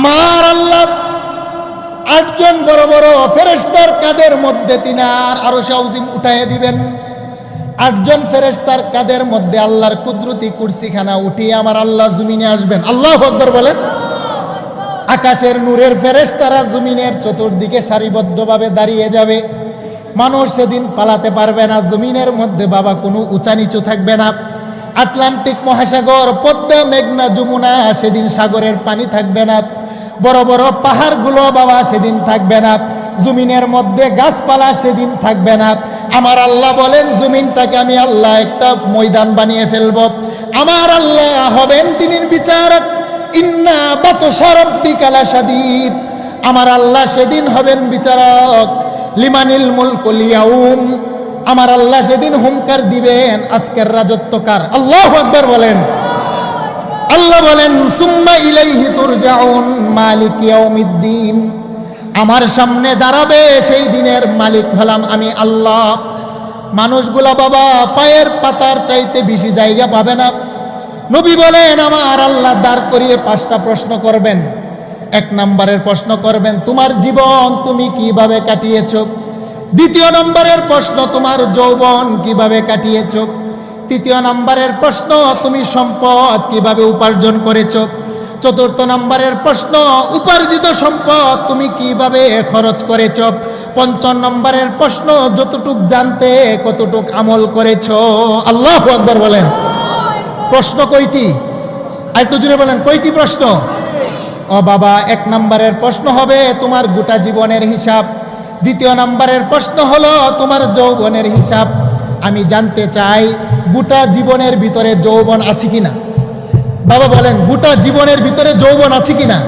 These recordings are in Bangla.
আমার আল্লাহ 8 জন বড় বড় ফেরেশতার কাঁধের মধ্যে তিনার আরশে আযীম উঠাইয়া দিবেন। 8 জন ফেরেশতার কাঁধের মধ্যে আল্লাহর কুদরতি কুরসিখানা উঠিয়ে আমার আল্লাহ জমিনে আসবেন। আল্লাহু আকবার বলেন। আকাশের নূরের ফেরেশতারা জমিনের চতুর্দিকে সারিবদ্ধভাবে দাঁড়িয়ে যাবে। মানুষ সেদিন পালাতে পারবে না। জমিনের মধ্যে বাবা কোনো উঁচা নিচু থাকবে না। আটলান্টিক মহাসাগর, পদ্মা, মেঘনা, যমুনা সেদিন সাগরের পানি থাকবে না। বড় বড় পাহাড়গুলো বাবা সেদিন থাকবে না। জমিনের মধ্যে গাছপালা সেদিন থাকবে না। আমার আল্লাহ বলেন জমিনটাকে আমি আল্লাহ একটা ময়দান বানিয়ে ফেলব। আমার আল্লাহ হবেন তিনি বিচারক। ইন্না বাতশা রাব্বিকা লাশাদীদ। আমার আল্লাহ সেদিন হবেন বিচারক। লিমানিল মুলকুল ইয়াউম। আমার আল্লাহ সেদিন হুঙ্কার দিবেন আজকের রাজত্ব কার? আল্লাহু আকবার বলেন। আল্লাহ বলেন সুম্মা ইলাইহি তুরজাউন মালিক ইয়াউমিদ্দিন। আমার সামনে দাঁড়াবে সেই দিনের মালিক হলাম আমি আল্লাহ। মানুষগুলা বাবা পায়ের পাতার চাইতে বেশি জায়গা পাবে না। নবী বলেন আমার আল্লাহ দাঁড় করিয়ে 5টা প্রশ্ন করবেন। 1 নম্বরের প্রশ্ন করবেন তোমার জীবন তুমি কিভাবে কাটিয়েছো। 2য় নম্বরের প্রশ্ন তোমার যৌবন কিভাবে কাটিয়েছো। 3য় নম্বরের প্রশ্ন তুমি সম্পদ কিভাবে উপার্জন করেছো। 4র্থ নম্বরের প্রশ্ন উপার্জিত সম্পদ তুমি কিভাবে খরচ করেছো। 5ম নম্বরের প্রশ্ন যতটুক জানতে কতটুক আমল করেছো। আল্লাহু আকবার বলেন। প্রশ্ন কয়টি? আরেকটু জোরে বলেন কয়টি প্রশ্ন? ও বাবা 1 নম্বরের প্রশ্ন হবে তোমার গোটা জীবনের হিসাব। 2য় নম্বরের প্রশ্ন হলো তোমার যৌবনের হিসাব। আমি জানতে চাই গোটা জীবনের ভিতরে যৌবন আছে কিনা। বাবা বলেন গোটা জীবনের ভিতরে যৌবন আছে কিনা।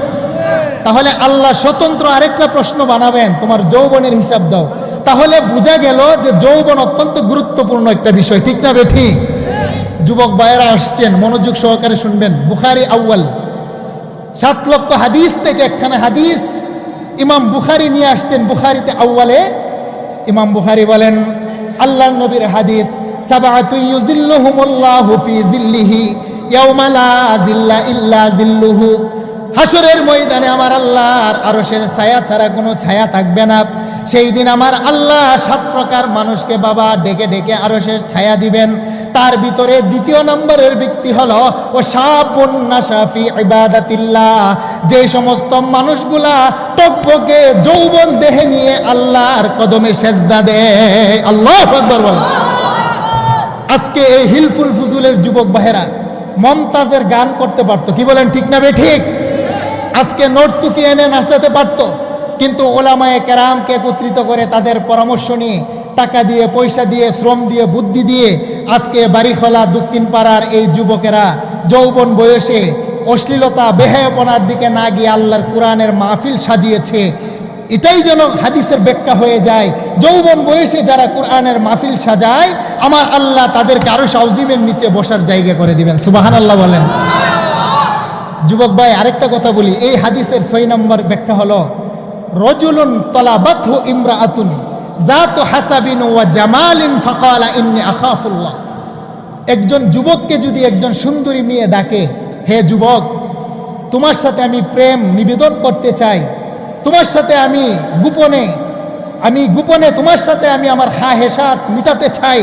তাহলে আল্লাহ স্বতন্ত্র আরেকটা প্রশ্ন বানাবেন তোমার যৌবনের হিসাব দাও। তাহলে বোঝা গেল যে যৌবন অত্যন্ত গুরুত্বপূর্ণ একটা বিষয়, ঠিক না বেঠিক? যুবক ভাইয়েরা আসছেন, মনোযোগ সহকারে শুনবেন। বুখারী আউয়াল 7 লক্ষ হাদিস থেকে একখানা হাদিস ইমাম বুখারী নিয়ে আসছেন। বুখারীতে আউয়ালে ইমাম বুখারী বলেন আল্লাহর নবীর হাদিস, সাবআতু ইউযিল্লুহুমুল্লাহু ফি জিল্লিহি ইয়াওমা লা জিল্লা ইল্লা জিল্লুহু। হাসরের ময়দানে আমার আল্লাহর আরশের ছায়া ছাড়া কোনো ছায়া থাকবে না। সেই দিন আমার আল্লাহ 7 প্রকার মানুষকে বাবা ডেকে ডেকে আরশের ছায়া দিবেন। তার ভিতরে 2য় নম্বরের ব্যক্তি হলো ও শাবুন নাশা ফি ইবাদাতিল্লাহ। যে সমস্ত মানুষগুলা টকবকে যৌবন দেহে নিয়ে আল্লাহর কদমে সেজদা দেয়। আল্লাহু আকবার বলেন। আজকে এই হিলফুল ফুজুলের যুবক ভাইয়েরা মমতাজের গান করতে পারতো, কি বলেন ঠিক না বে ঠিক? আজকে নর্তুকি এনে নাচাতে পারতো, কিন্তু ওলামায়ে কেরামকে একত্রিত করে তাদের পরামর্শ নিয়ে টাকা দিয়ে, পয়সা দিয়ে, শ্রম দিয়ে, বুদ্ধি দিয়ে আজকে বাড়িখোলা দক্ষিণ পাড়ার এই যুবকেরা যৌবন বয়সে অশ্লীলতা বেহায়াপনার দিকে না গিয়ে আল্লাহর কোরআনের মাহফিল সাজিয়েছে। এটাই যেন হাদিসের ব্যাখ্যা হয়ে যায়। যৌবন বয়সে যারা কোরআনের মাহফিল সাজায় আমার আল্লাহ তাদেরকে আরশ আযীমের নিচে বসার জায়গা করে দিবেন। সুবহানাল্লাহ বলেন। যুবক ভাই আরেকটা কথা বলি, এই হাদিসের 6 নম্বর ব্যাখ্যা হলো রজুলুন তালাবাতহু ইমরাআতুন যাতু হাসাবিন ওয়া জামালিন ফাকালা ইন্নী আখাফুল্লাহ। একজন যুবককে যদি একজন সুন্দরী মেয়ে ডাকে, হে যুবক তোমার সাথে আমি প্রেম নিবেদন করতে চাই, তোমার সাথে আমি গোপনে তোমার সাথে আমি আমার খাহেসাত মিটাতে চাই,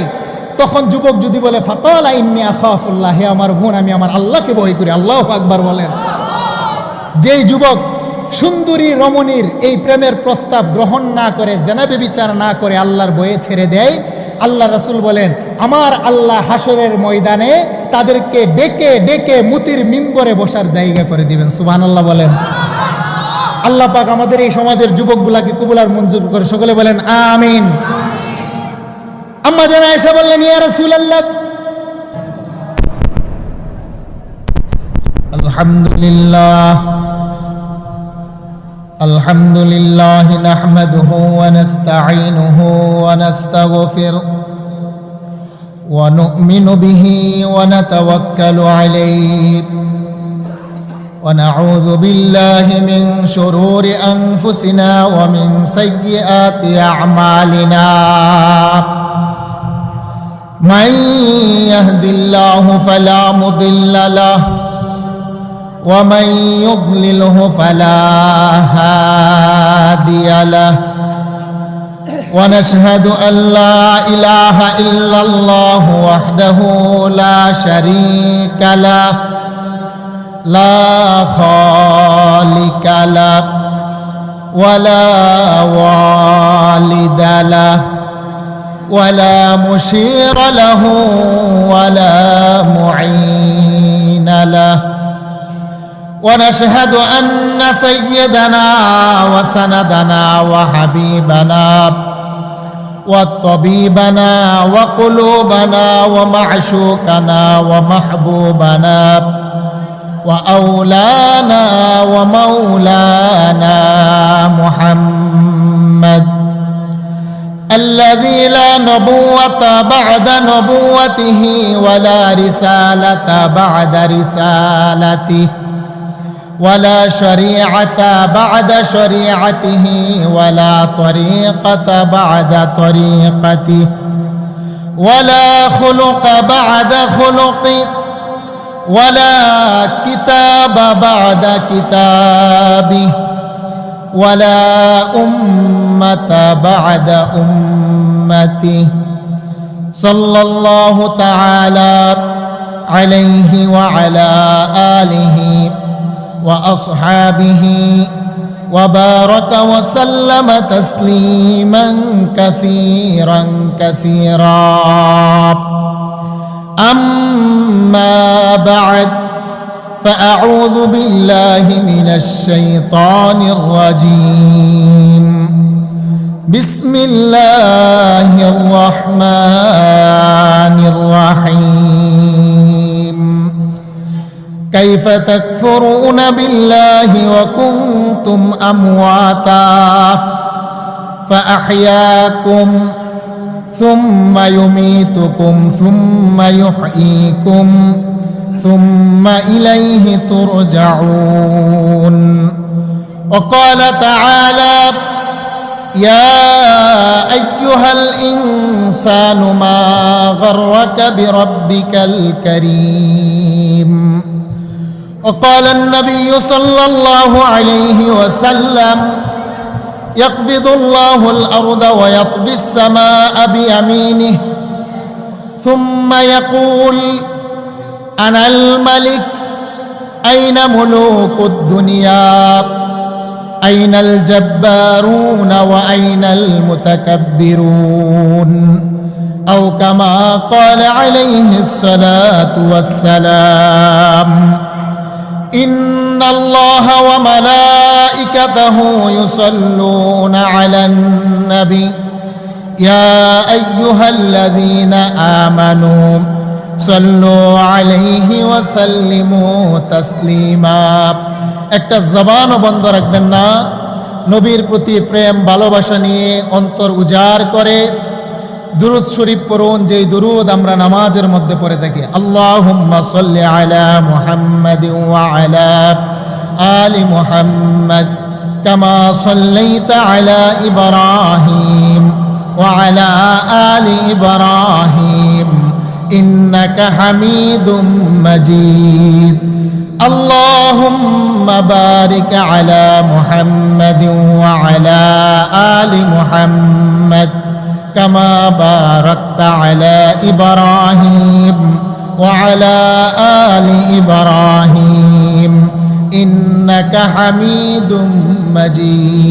তখন যুবক যদি বলে ফাকালা ইন্নী আখাফুল্লাহ, হে আমার বোন আমি আমার আল্লাহকে ভয় করি। আল্লাহু আকবার বলেন। যেই যুবক সুন্দরী রমণীর এই প্রেমের প্রস্তাব গ্রহণ না করে, জেনা ব্যভিচার না করে আল্লাহর ভয়ে ছেড়ে দেয়, আল্লাহ রাসূল বলেন আমার আল্লাহ হাসরের ময়দানে তাদেরকে ডেকে ডেকে মুতির মিম্বরে বসার জায়গা করে দিবেন। সুবহানাল্লাহ বলেন। আল্লাহ পাক আমাদের এই সমাজের যুবকগুলাকে কবুল আর মঞ্জুর করে, সকলে বলেন আমিন। আম্মা জান আয়েশা বললেন ইয়া রাসূলুল্লাহ আলহামদুলিল্লাহ আলহামদুলিল্লাহ নাহমাদুহু ওয়া নাস্তাঈনুহু ওয়া নাস্তাগফিরুহু ওয়া নু'মিনু বিহি ওয়া নাতাওয়াক্কালু আলাইহি ওয়া নাউযু বিল্লাহি মিন শুরুরি আনফুসিনা ওয়া মিন সাইয়্যাতি আ'মালিনা। মান ইয়াহদিল্লাহু ফালা মুদিল্লা লাহু ومن يضلله فلا هادي له ونشهد أن لا إله إلا الله وحده لا شريك له لا خالق له ولا والد له ولا مشير له ولا معين له ونشهد أن سيدنا وسندنا وحبيبنا وطبيبنا وقلوبنا ومعشوقنا ومحبوبنا وأولانا ومولانا محمد الذي لا نبوة بعد نبوته ولا رسالة بعد رسالته ولا شريعة بعد شريعته ولا طريقة بعد طريقته ولا خلق بعد خلقه ولا كتاب بعد كتابه ولا أمة بعد أمته صلى الله تعالى عليه وعلى آله وأصحابه وبارك وسلم تسليما كثيرا كثيرا أما بعد فأعوذ بالله من الشيطان الرجيم بسم الله الرحمن الرحيم كيف تكفرون بالله وكنتم أمواتا فأحياكم ثم يميتكم ثم يحييكم ثم إليه ترجعون وقال تعالى يا أيها الإنسان ما غرك بربك الكريم وقال النبي صلى الله عليه وسلم يقبض الله الأرض ويطوي السماء بيمينه ثم يقول أنا الملك أين ملوك الدنيا أين الجبارون وأين المتكبرون أو كما قال عليه الصلاة والسلام إن الله وملائكته يصلون على النبي يا أيها الذين آمنوا صلوا عليه وسلموا تسليما একটা জবানও বন্ধ রাখবেন না নবীর প্রতি প্রেম ভালোবাসা নিয়ে অন্তর উজাড় করে দুরূদ শরীফ পড়ুন যেই দুরূদ আমরা নামাজের মধ্যে পড়ে থাকি আল্লাহুম্মা সাল্লি আলা মুহাম্মাদিন ওয়া আলা আলি মুহাম্মাদ কামা সাল্লাইতা আলা ইব্রাহিম ওয়া আলা আলি ইব্রাহিম ইন্নাকা হামিদুম মাজিদ اللهم بارك على محمد وعلى آل محمد كما باركت على إبراهيم وعلى آل إبراهيم إنك حميد مجيد